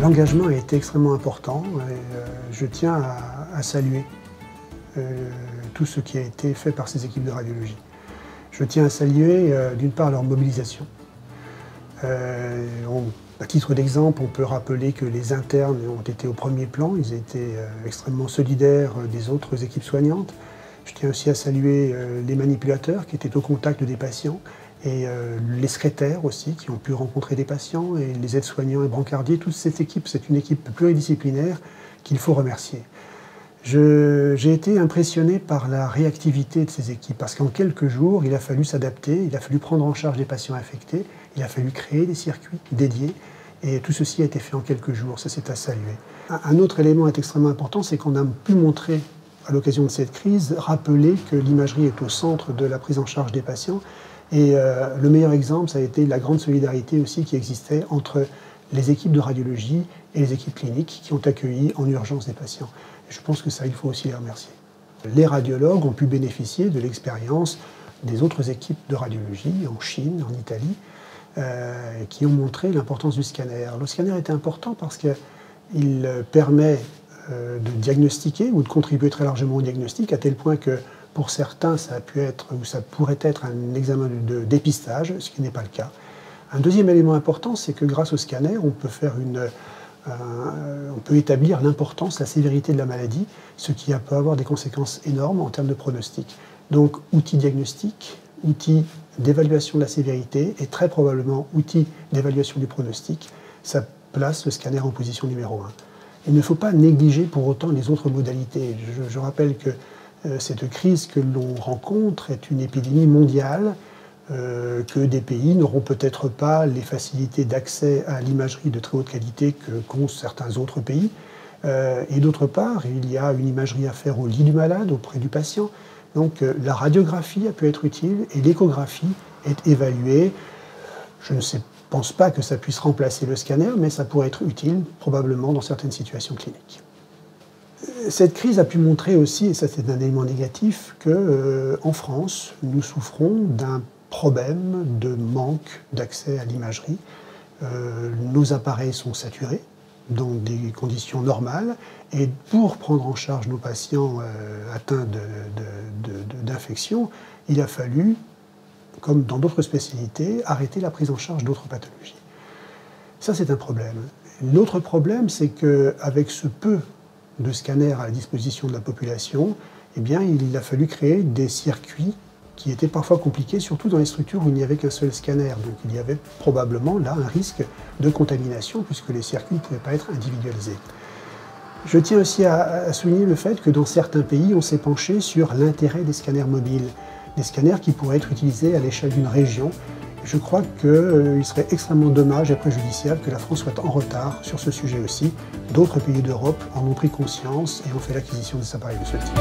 L'engagement a été extrêmement important et je tiens à saluer tout ce qui a été fait par ces équipes de radiologie. Je tiens à saluer d'une part leur mobilisation. À titre d'exemple, on peut rappeler que les internes ont été au premier plan, ils étaient extrêmement solidaires des autres équipes soignantes. Je tiens aussi à saluer les manipulateurs qui étaient au contact des patients et les secrétaires aussi qui ont pu rencontrer des patients et les aides-soignants et brancardiers. Toute cette équipe, c'est une équipe pluridisciplinaire qu'il faut remercier. J'ai été impressionné par la réactivité de ces équipes parce qu'en quelques jours, il a fallu s'adapter, il a fallu prendre en charge les patients infectés, il a fallu créer des circuits dédiés et tout ceci a été fait en quelques jours, ça c'est à saluer. Un autre élément est extrêmement important, c'est qu'on a pu montrer à l'occasion de cette crise, rappeler que l'imagerie est au centre de la prise en charge des patients et le meilleur exemple, ça a été la grande solidarité aussi qui existait entre les équipes de radiologie et les équipes cliniques qui ont accueilli en urgence des patients. Et je pense que ça, il faut aussi les remercier. Les radiologues ont pu bénéficier de l'expérience des autres équipes de radiologie en Chine, en Italie, qui ont montré l'importance du scanner. Le scanner était important parce qu'il permet de diagnostiquer ou de contribuer très largement au diagnostic, à tel point que pour certains, ça a pu être ou ça pourrait être un examen de dépistage, ce qui n'est pas le cas. Un deuxième élément important, c'est que grâce au scanner, on peut établir l'importance, la sévérité de la maladie, ce qui peut avoir des conséquences énormes en termes de pronostic. Donc, outil diagnostic, outil d'évaluation de la sévérité et très probablement outil d'évaluation du pronostic, ça place le scanner en position numéro 1. Il ne faut pas négliger pour autant les autres modalités. Je rappelle que cette crise que l'on rencontre est une épidémie mondiale, que des pays n'auront peut-être pas les facilités d'accès à l'imagerie de très haute qualité qu'ont certains autres pays. Et d'autre part, il y a une imagerie à faire au lit du malade, auprès du patient. Donc la radiographie a pu être utile et l'échographie est évaluée. Je ne pense pas que ça puisse remplacer le scanner, mais ça pourrait être utile probablement dans certaines situations cliniques. Cette crise a pu montrer aussi, et ça c'est un élément négatif, qu'en France, nous souffrons d'un problème de manque d'accès à l'imagerie. Nos appareils sont saturés dans des conditions normales et pour prendre en charge nos patients atteints d'infection, il a fallu, comme dans d'autres spécialités, arrêter la prise en charge d'autres pathologies. Ça, c'est un problème. L'autre problème, c'est qu'avec ce peu de scanners à la disposition de la population, eh bien, il a fallu créer des circuits qui étaient parfois compliqués, surtout dans les structures où il n'y avait qu'un seul scanner. Donc il y avait probablement là un risque de contamination puisque les circuits ne pouvaient pas être individualisés. Je tiens aussi à souligner le fait que dans certains pays, on s'est penché sur l'intérêt des scanners mobiles, des scanners qui pourraient être utilisés à l'échelle d'une région. Je crois qu'il serait extrêmement dommage et préjudiciable que la France soit en retard sur ce sujet aussi. D'autres pays d'Europe en ont pris conscience et ont fait l'acquisition des appareils de ce type.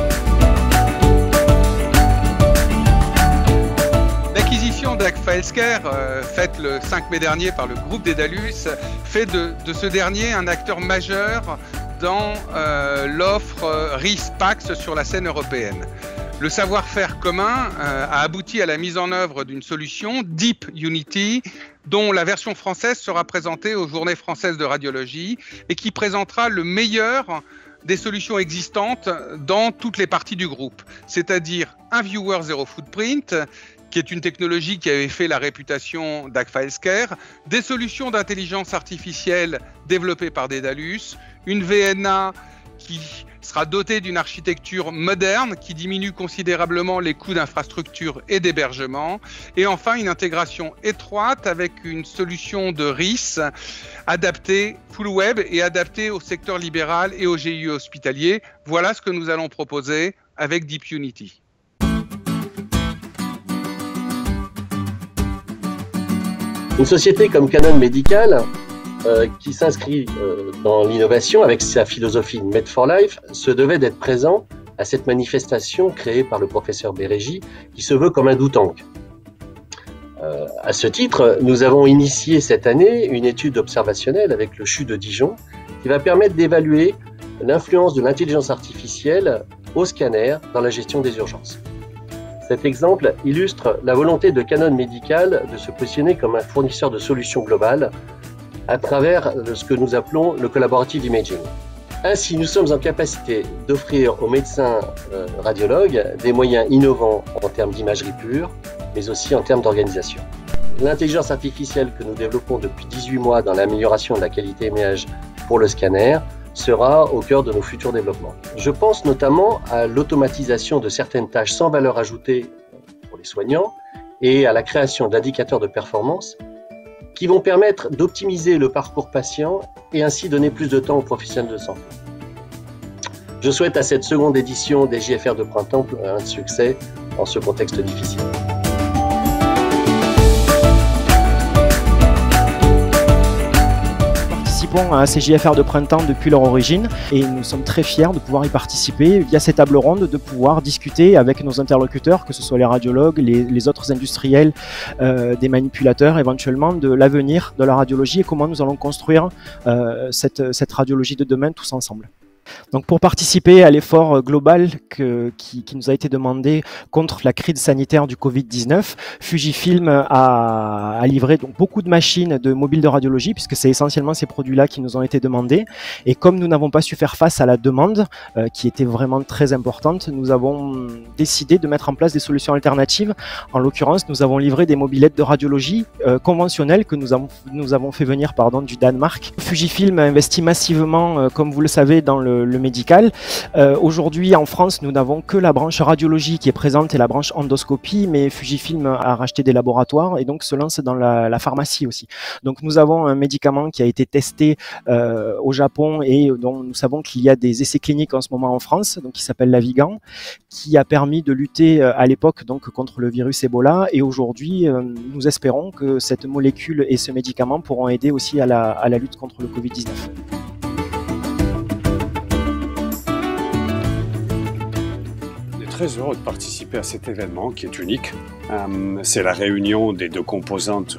L'acquisition d'Agfa Healthcare, faite le 5 mai dernier par le groupe Dedalus, fait de ce dernier un acteur majeur dans l'offre RIS-PACS sur la scène européenne. Le savoir-faire commun a abouti à la mise en œuvre d'une solution, Deep Unity, dont la version française sera présentée aux Journées françaises de radiologie et qui présentera le meilleur des solutions existantes dans toutes les parties du groupe, c'est-à-dire un viewer zero footprint, qui est une technologie qui avait fait la réputation d'Agfa Healthcare, des solutions d'intelligence artificielle développées par Dedalus, une VNA qui sera dotée d'une architecture moderne qui diminue considérablement les coûts d'infrastructure et d'hébergement, et enfin une intégration étroite avec une solution de RIS adaptée, full web et adaptée au secteur libéral et au GIE hospitalier. Voilà ce que nous allons proposer avec Deep Unity. Une société comme Canon Medical, qui s'inscrit dans l'innovation avec sa philosophie Made for Life, se devait d'être présent à cette manifestation créée par le professeur Bérégy, qui se veut comme un do tank. À ce titre, nous avons initié cette année une étude observationnelle avec le CHU de Dijon, qui va permettre d'évaluer l'influence de l'intelligence artificielle au scanner dans la gestion des urgences. Cet exemple illustre la volonté de Canon Medical de se positionner comme un fournisseur de solutions globales à travers ce que nous appelons le collaborative imaging. Ainsi, nous sommes en capacité d'offrir aux médecins radiologues des moyens innovants en termes d'imagerie pure, mais aussi en termes d'organisation. L'intelligence artificielle que nous développons depuis 18 mois dans l'amélioration de la qualité image pour le scanner sera au cœur de nos futurs développements. Je pense notamment à l'automatisation de certaines tâches sans valeur ajoutée pour les soignants et à la création d'indicateurs de performance qui vont permettre d'optimiser le parcours patient et ainsi donner plus de temps aux professionnels de santé. Je souhaite à cette seconde édition des JFR de printemps un succès en ce contexte difficile. À ces JFR de printemps depuis leur origine et nous sommes très fiers de pouvoir y participer via ces tables rondes, de pouvoir discuter avec nos interlocuteurs, que ce soit les radiologues, les autres industriels, des manipulateurs éventuellement, de l'avenir de la radiologie et comment nous allons construire cette radiologie de demain tous ensemble. Donc pour participer à l'effort global qui nous a été demandé contre la crise sanitaire du Covid-19, Fujifilm a livré donc beaucoup de machines de mobiles de radiologie puisque c'est essentiellement ces produits-là qui nous ont été demandés. Et comme nous n'avons pas su faire face à la demande qui était vraiment très importante, nous avons décidé de mettre en place des solutions alternatives. En l'occurrence, nous avons livré des mobilettes de radiologie conventionnelles que nous avons fait venir du Danemark. Fujifilm a investi massivement, comme vous le savez, dans le médical. Aujourd'hui en France nous n'avons que la branche radiologie qui est présente et la branche endoscopie, mais Fujifilm a racheté des laboratoires et donc se lance dans la pharmacie aussi. Donc nous avons un médicament qui a été testé au Japon et dont nous savons qu'il y a des essais cliniques en ce moment en France, donc qui s'appelle l'Avigan, qui a permis de lutter à l'époque donc contre le virus Ebola et aujourd'hui nous espérons que cette molécule et ce médicament pourront aider aussi à la lutte contre le Covid-19. Très heureux de participer à cet événement qui est unique. C'est la réunion des deux composantes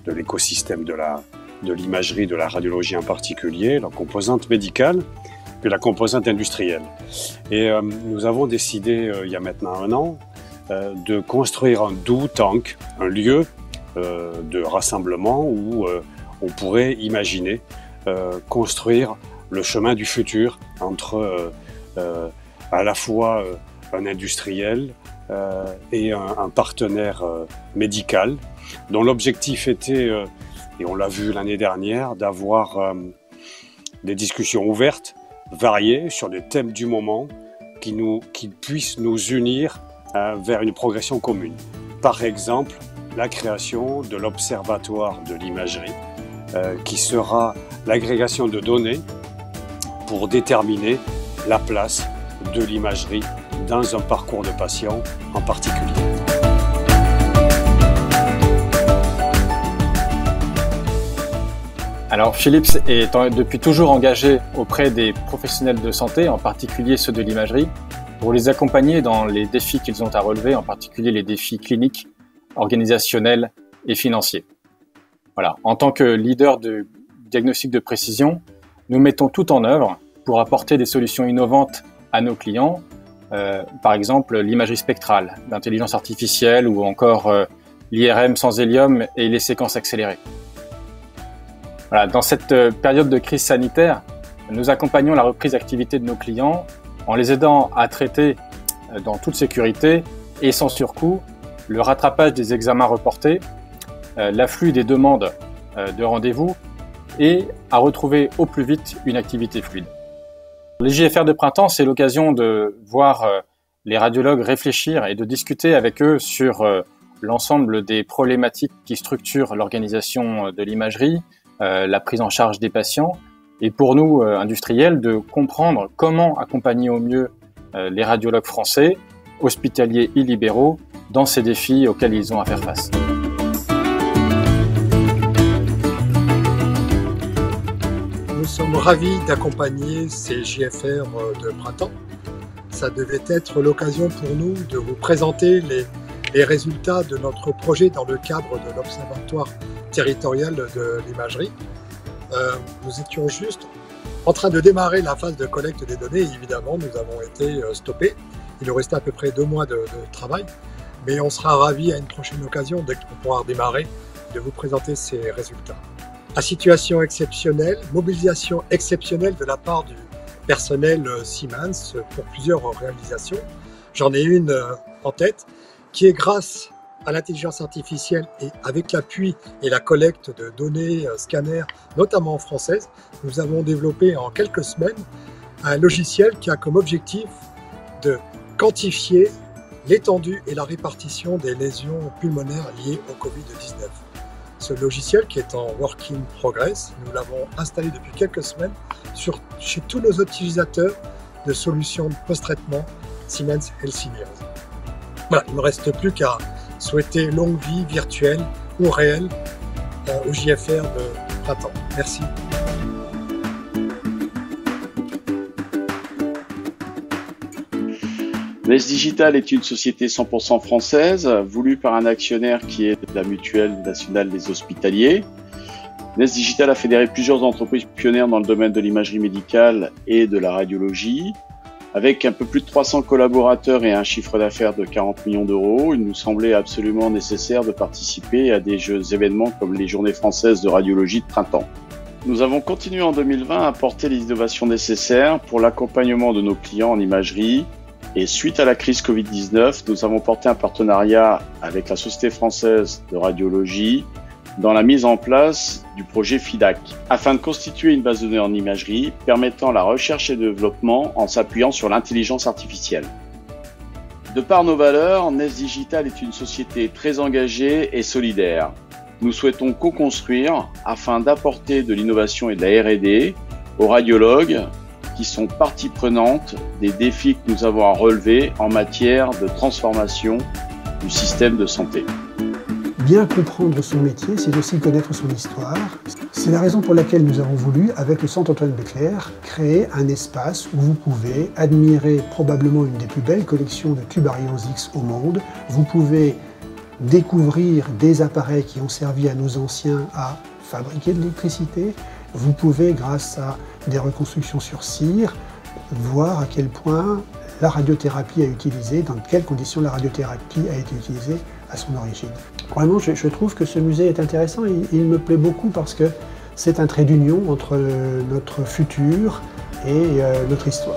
de l'écosystème de l'imagerie, de la radiologie en particulier, la composante médicale puis la composante industrielle. Et nous avons décidé il y a maintenant 1 an de construire un do tank, un lieu de rassemblement où on pourrait imaginer construire le chemin du futur entre à la fois un industriel et un partenaire médical dont l'objectif était, et on l'a vu l'année dernière, d'avoir des discussions ouvertes, variées, sur des thèmes du moment qui puissent nous unir vers une progression commune. Par exemple, la création de l'Observatoire de l'imagerie qui sera l'agrégation de données pour déterminer la place de l'imagerie dans un parcours de patient en particulier. Alors Philips est depuis toujours engagé auprès des professionnels de santé, en particulier ceux de l'imagerie, pour les accompagner dans les défis qu'ils ont à relever, en particulier les défis cliniques, organisationnels et financiers. Voilà. En tant que leader de diagnostic de précision, nous mettons tout en œuvre pour apporter des solutions innovantes à nos clients, par exemple l'imagerie spectrale, l'intelligence artificielle ou encore l'IRM sans hélium et les séquences accélérées. Voilà, dans cette période de crise sanitaire, nous accompagnons la reprise d'activité de nos clients en les aidant à traiter dans toute sécurité et sans surcoût le rattrapage des examens reportés, l'afflux des demandes de rendez-vous et à retrouver au plus vite une activité fluide. Les JFR de printemps, c'est l'occasion de voir les radiologues réfléchir et de discuter avec eux sur l'ensemble des problématiques qui structurent l'organisation de l'imagerie, la prise en charge des patients, et pour nous, industriels, de comprendre comment accompagner au mieux les radiologues français, hospitaliers et libéraux, dans ces défis auxquels ils ont à faire face. Nous sommes ravis d'accompagner ces JFR de printemps. Ça devait être l'occasion pour nous de vous présenter les résultats de notre projet dans le cadre de l'Observatoire territorial de l'imagerie. Nous étions juste en train de démarrer la phase de collecte des données et évidemment nous avons été stoppés. Il nous restait à peu près 2 mois de travail, mais on sera ravis à une prochaine occasion, dès qu'on pourra redémarrer, de vous présenter ces résultats. À situation exceptionnelle, mobilisation exceptionnelle de la part du personnel Siemens pour plusieurs réalisations. J'en ai une en tête qui est grâce à l'intelligence artificielle et avec l'appui et la collecte de données scanners, notamment françaises, nous avons développé en quelques semaines un logiciel qui a comme objectif de quantifier l'étendue et la répartition des lésions pulmonaires liées au Covid-19. Ce logiciel qui est en work in progress, nous l'avons installé depuis quelques semaines chez tous nos utilisateurs de solutions de post-traitement Siemens Healthineers. Voilà, il ne me reste plus qu'à souhaiter longue vie virtuelle ou réelle au JFR de printemps. Merci. NES Digital est une société 100% française, voulue par un actionnaire qui est la Mutuelle nationale des hospitaliers. NES Digital a fédéré plusieurs entreprises pionnières dans le domaine de l'imagerie médicale et de la radiologie. Avec un peu plus de 300 collaborateurs et un chiffre d'affaires de 40 millions d'euros, il nous semblait absolument nécessaire de participer à des événements comme les Journées françaises de radiologie de printemps. Nous avons continué en 2020 à porter les innovations nécessaires pour l'accompagnement de nos clients en imagerie. Et suite à la crise Covid-19, nous avons porté un partenariat avec la Société française de radiologie dans la mise en place du projet FIDAC, afin de constituer une base de données en imagerie permettant la recherche et le développement en s'appuyant sur l'intelligence artificielle. De par nos valeurs, NES Digital est une société très engagée et solidaire. Nous souhaitons co-construire afin d'apporter de l'innovation et de la R&D aux radiologues qui sont partie prenante des défis que nous avons à relever en matière de transformation du système de santé. Bien comprendre son métier, c'est aussi connaître son histoire. C'est la raison pour laquelle nous avons voulu, avec le Centre Antoine Bécler, créer un espace où vous pouvez admirer probablement une des plus belles collections de tubes Ariane X au monde. Vous pouvez découvrir des appareils qui ont servi à nos anciens à fabriquer de l'électricité. Vous pouvez, grâce à des reconstructions sur cire, voir à quel point la radiothérapie a utilisé, dans quelles conditions la radiothérapie a été utilisée à son origine. Vraiment, je trouve que ce musée est intéressant et il me plaît beaucoup parce que c'est un trait d'union entre notre futur et notre histoire.